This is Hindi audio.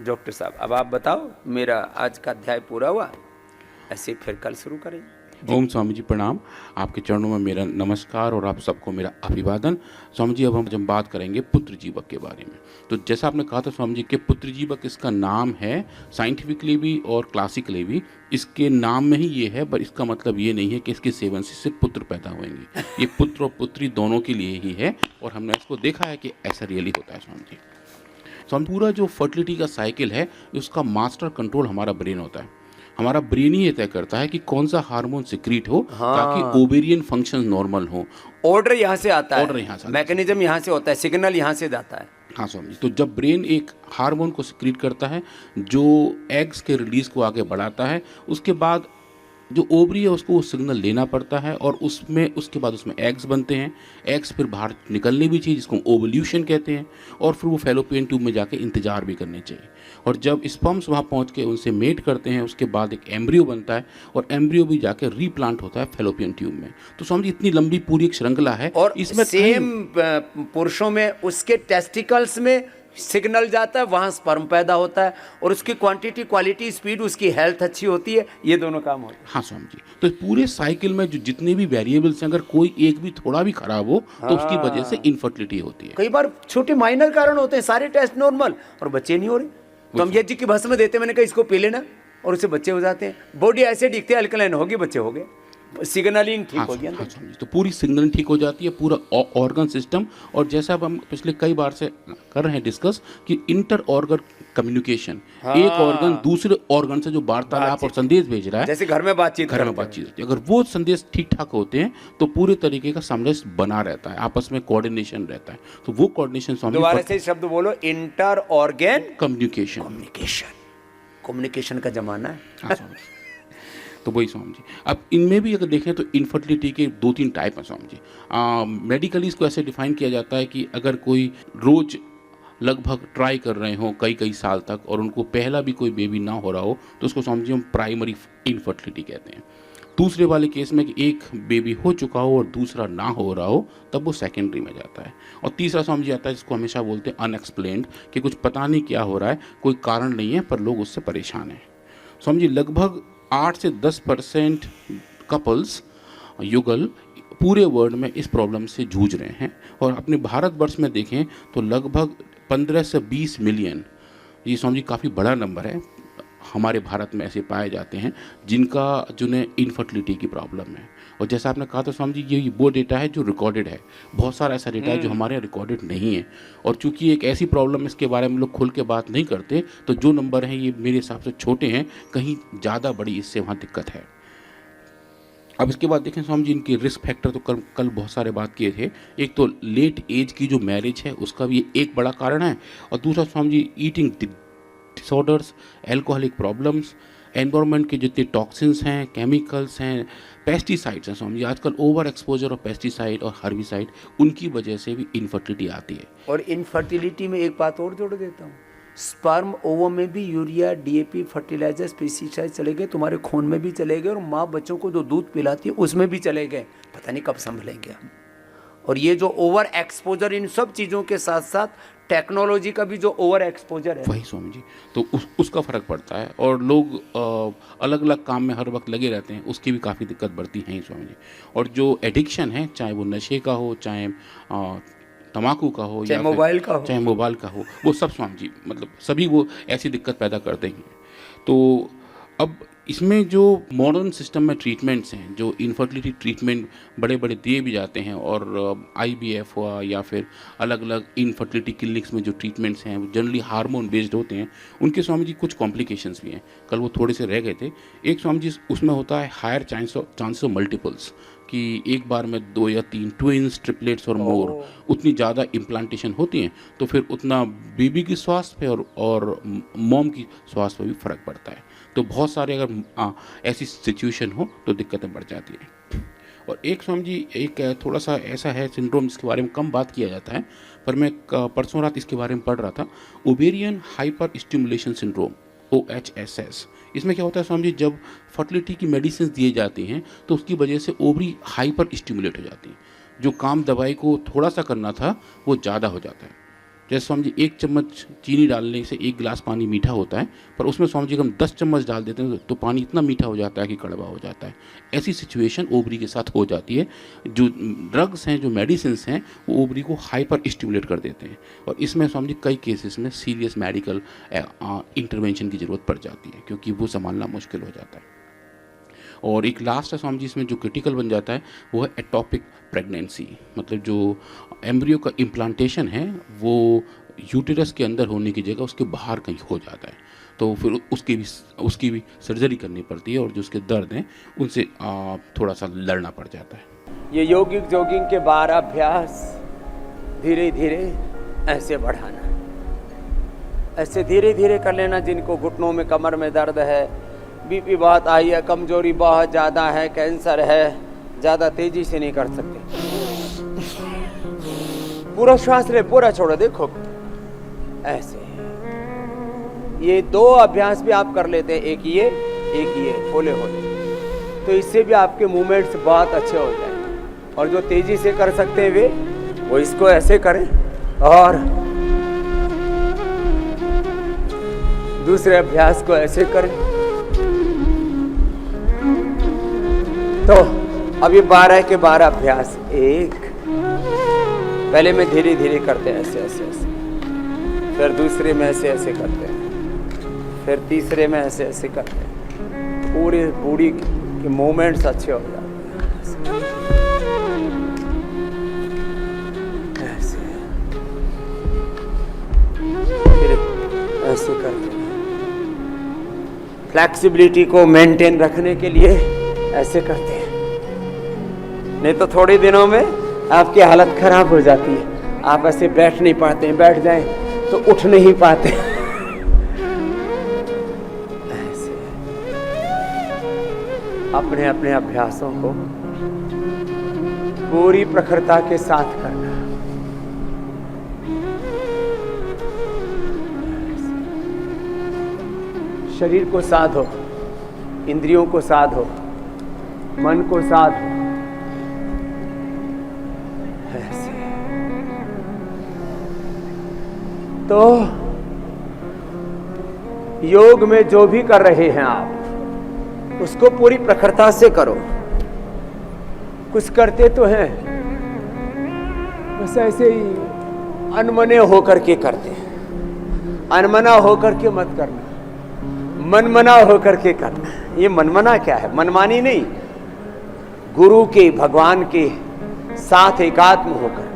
डॉक्टर साहब अब आप बताओ, मेरा आज का अध्याय पूरा हुआ, ऐसे फिर कल शुरू करेंगे। ओम स्वामी जी प्रणाम। आपके चरणों में मेरा नमस्कार और आप सबको मेरा अभिवादन। स्वामी जी अब हम बात करेंगे पुत्र जीवक के बारे में। तो जैसा आपने कहा था स्वामी जी कि पुत्र जीवक इसका नाम है, साइंटिफिकली भी और क्लासिकली भी इसके नाम में ही ये है, पर इसका मतलब ये नहीं है कि इसके सेवन से सिर्फ पुत्र पैदा होंगे। ये पुत्र और पुत्री दोनों के लिए ही है और हमने इसको देखा है कि ऐसा रियली होता है स्वामी जी। स्वामी पूरा जो फर्टिलिटी का साइकिल है उसका मास्टर कंट्रोल हमारा ब्रेन होता है। हमारा ब्रेन ही ये तय करता है कि कौन सा हार्मोन सिक्रीट हो ताकि ओवेरियन फंक्शन नॉर्मल हो। ऑर्डर यहाँ से आता है, ऑर्डर यहाँ से, मैकेनिज्म यहाँ से होता है, सिग्नल यहाँ से जाता है। हाँ स्वामी जी। तो जब ब्रेन एक हार्मोन को सिक्रीट करता है जो एग्स के रिलीज को आगे बढ़ाता है, उसके बाद जो ओवरी है उसको वो सिग्नल लेना पड़ता है और उसमें उसके बाद उसमें एग्स बनते हैं। एग्स फिर बाहर निकलने भी चाहिए जिसको ओवल्यूशन कहते हैं, और फिर वो फैलोपियन ट्यूब में जाके इंतजार भी करने चाहिए। और जब स्पर्म्स वहाँ पहुँच के उनसे मेट करते हैं उसके बाद एक एम्ब्रियो बनता है और एम्ब्रियो भी जाके रीप्लांट होता है फैलोपियन ट्यूब में। तो समझ इतनी लंबी पूरी एक श्रृंखला है और इसमें सेम पुरुषों में उसके टेस्टिकल्स में सिग्नल जाता है, वहाँ स्पर्म पैदा होता है और उसकी क्वांटिटी, क्वालिटी, स्पीड, उसकी हेल्थ अच्छी होती है, ये दोनों काम होते हैं। हाँ स्वामी जी। तो पूरे साइकिल में जो जितने भी वेरिएबल्स हैं अगर कोई एक भी थोड़ा भी खराब हो तो उसकी वजह से इनफर्टिलिटी होती है। कई बार छोटे माइनर कारण होते हैं, सारे टेस्ट नॉर्मल और बच्चे नहीं हो रहे, तो हम यज्ञ की भस्म देते, मैंने कहा इसको पी लेना और उससे बच्चे हो जाते हैं। बॉडी ऐसे दिखते हैं, अल्कलाइन होगी, बच्चे हो गए, सिग्नलिंग ठीक हो गया। हाँ स्वामी जी। तो पूरी सिग्नलिंग ठीक हो जाती है, पूरा ऑर्गन सिस्टम। और जैसा अब हम पिछले कई बार से कर रहे हैं डिस्कस कि इंटर ऑर्गन कम्युनिकेशन, एक ऑर्गन दूसरे ऑर्गन से जो वार्तालाप और संदेश भेज रहा है, जैसे घर में बातचीत होती है, अगर वो संदेश ठीक ठाक होते हैं तो पूरे तरीके का संदेश बना रहता है, आपस में कोऑर्डिनेशन रहता है। तो वो कोऑर्डिनेशन स्वामी दोबारा से शब्द बोलो, इंटर ऑर्गन कम्युनिकेशन। कम्युनिकेशन का जमाना है। हाँ स्वामी जी। तो वही स्वामी जी। अब इनमें भी अगर देखें तो इनफर्टिलिटी के 2-3 टाइप हैं स्वामी जी। मेडिकली इसको ऐसे डिफाइन किया जाता है कि अगर कोई रोज लगभग ट्राई कर रहे हो कई साल तक और उनको पहला भी कोई बेबी ना हो रहा हो तो उसको स्वामी जी हम प्राइमरी इनफर्टिलिटी कहते हैं। दूसरे वाले केस में कि एक बेबी हो चुका हो और दूसरा ना हो रहा हो तब वो सेकेंडरी में जाता है। और तीसरा स्वामी जी आता है जिसको हमेशा बोलते हैं अनएक्सप्लेन्ड, कि कुछ पता नहीं क्या हो रहा है, कोई कारण नहीं है पर लोग उससे परेशान हैं। स्वामी जी लगभग 8 से 10% कपल्स युगल पूरे वर्ल्ड में इस प्रॉब्लम से जूझ रहे हैं। और अपने भारतवर्ष में देखें तो लगभग 15 से 20 मिलियन, ये स्वामी जी काफ़ी बड़ा नंबर है, हमारे भारत में ऐसे पाए जाते हैं जिन्हें इनफर्टिलिटी की प्रॉब्लम है। और जैसा आपने कहा था स्वामी जी, ये वो डेटा है जो रिकॉर्डेड है। बहुत सारा ऐसा डेटा है जो हमारे यहाँ रिकॉर्डेड नहीं है। और चूंकि एक ऐसी प्रॉब्लम इसके बारे में लोग खुल के बात नहीं करते तो जो नंबर हैं ये मेरे हिसाब से छोटे हैं, कहीं ज़्यादा बड़ी इससे वहाँ दिक्कत है। अब इसके बाद देखें स्वामी जी इनके रिस्क फैक्टर तो कल बहुत सारे बात किए थे। एक तो लेट एज की जो मैरिज है उसका भी एक बड़ा कारण है, और दूसरा Swami ji eating disorders, alcoholic problems, environment के जितने टॉक्सिन्स हैं, केमिकल्स हैं, पेस्टिसाइड्स हैं स्वामी जी, आजकल ओवर एक्सपोजर ऑफ पेस्टिसाइड और हर्बिसाइड, उनकी वजह से भी इनफर्टिलिटी आती है। और इनफर्टिलिटी में एक बात और जोड़ देता हूँ, स्पर्म ओवम में भी यूरिया, डीएपी, फर्टिलाइजर्स, पेस्टिसाइड चले गए, तुम्हारे खून में भी चले गए, और माँ बच्चों को जो दूध पिलाती है उसमें भी चले गए। पता नहीं कब संभलेंगे हम। और ये जो ओवर एक्सपोजर, इन सब चीज़ों के साथ साथ टेक्नोलॉजी का भी जो ओवर एक्सपोजर है, वही स्वामी जी, तो उसका फ़र्क पड़ता है। और लोग अलग अलग काम में हर वक्त लगे रहते हैं, उसकी भी काफ़ी दिक्कत बढ़ती है स्वामी जी। और जो एडिक्शन है, चाहे वो नशे का हो, चाहे तम्बाकू का हो, चाहे मोबाइल का हो, वो सब स्वामी जी मतलब सभी वो ऐसी दिक्कत पैदा करते हैं। तो अब इसमें जो मॉडर्न सिस्टम में ट्रीटमेंट्स हैं, जो इनफर्टिलिटी ट्रीटमेंट बड़े बड़े दिए भी जाते हैं, और आईवीएफ हुआ या फिर अलग अलग इनफर्टिलिटी क्लिनिक्स में जो ट्रीटमेंट्स हैं वो जनरली हार्मोन बेस्ड होते हैं, उनके स्वामी जी कुछ कॉम्प्लिकेशंस भी हैं। कल वो थोड़े से रह गए थे। एक स्वामी जी उसमें होता है हायर चांस ऑफ मल्टीपल्स, कि एक बार में 2 या 3 ट्विंस, ट्रिपलेट्स और मोर, उतनी ज़्यादा इम्प्लांटेशन होती हैं तो फिर उतना बेबी की स्वास्थ्य पे और मॉम की स्वास्थ्य पर भी फ़र्क पड़ता है। तो बहुत सारे अगर ऐसी सिचुएशन हो तो दिक्कतें बढ़ जाती हैं। और एक स्वामी जी एक थोड़ा सा ऐसा है सिंड्रोम जिसके बारे में कम बात किया जाता है, पर मैं परसों रात इसके बारे में पढ़ रहा था, ovarian hyper stimulation syndrome, OHSS। इसमें क्या होता है स्वामी जी, जब फर्टिलिटी की मेडिसिन दिए जाती हैं तो उसकी वजह से ओवरी हाइपर स्टिमुलेट हो जाती है, जो काम दवाई को थोड़ा सा करना था वो ज़्यादा हो जाता है। जैसे स्वामी जी 1 चम्मच चीनी डालने से 1 गिलास पानी मीठा होता है, पर उसमें स्वामी जी हम 10 चम्मच डाल देते हैं तो पानी इतना मीठा हो जाता है कि कड़वा हो जाता है। ऐसी सिचुएशन ओवरी के साथ हो जाती है। जो ड्रग्स हैं, जो मेडिसिन्स हैं, वो ओवरी को हाइपर स्टिमुलेट कर देते हैं, और इसमें स्वामी जी कई केसेस में सीरियस मेडिकल इंटरवेंशन की ज़रूरत पड़ जाती है, क्योंकि वो संभालना मुश्किल हो जाता है। और एक लास्ट है स्वामी जी इसमें जो क्रिटिकल बन जाता है, वो है एटॉपिक प्रेगनेंसी। मतलब जो एम्ब्रियो का इम्प्लांटेशन है वो यूटेरस के अंदर होने की जगह उसके बाहर कहीं हो जाता है, तो फिर उसकी भी सर्जरी करनी पड़ती है, और जो उसके दर्द हैं उनसे थोड़ा सा लड़ना पड़ जाता है। ये योगिक जॉगिंग के 12 अभ्यास धीरे धीरे ऐसे बढ़ाना, ऐसे धीरे धीरे कर लेना। जिनको घुटनों में, कमर में दर्द है, बीपी बहुत आई है, कमजोरी बहुत ज़्यादा है, कैंसर है, ज़्यादा तेजी से नहीं कर सकते, पूरा श्वास ले, पूरा छोड़ो, देखो ऐसे। ये 2 अभ्यास भी आप कर लेते हैं, एक ये होले होले, तो इससे भी आपके मूवमेंट्स बहुत अच्छे हो जाएंगे। और जो तेजी से कर सकते हैं वो इसको ऐसे करें, और दूसरे अभ्यास को ऐसे करें। तो अभी 12 के 12 अभ्यास। एक, पहले में धीरे धीरे करते हैं ऐसे ऐसे ऐसे, फिर दूसरे में ऐसे ऐसे करते हैं, फिर तीसरे में ऐसे ऐसे करते हैं। पूरी बॉडी के मूवमेंट्स अच्छे हो जाते हैं, ऐसे फिर ऐसे करते हैं। फ्लेक्सिबिलिटी को मेंटेन रखने के लिए ऐसे करते हैं, नहीं तो थोड़े दिनों में आपकी हालत खराब हो जाती है। आप ऐसे बैठ नहीं पाते हैं, बैठ जाएं तो उठ नहीं पाते। ऐसे अपने अपने अभ्यासों को पूरी प्रखरता के साथ करना। शरीर को साधो, इंद्रियों को साधो, मन को साधो, ऐसे। तो योग में जो भी कर रहे हैं आप, उसको पूरी प्रखरता से करो। कुछ करते तो हैं, बस ऐसे ही अनमने होकर के करते हैं। अनमना होकर के मत करना, मनमना होकर के करना। ये मनमना क्या है? मनमानी नहीं, गुरु के, भगवान के साथ एकात्म होकर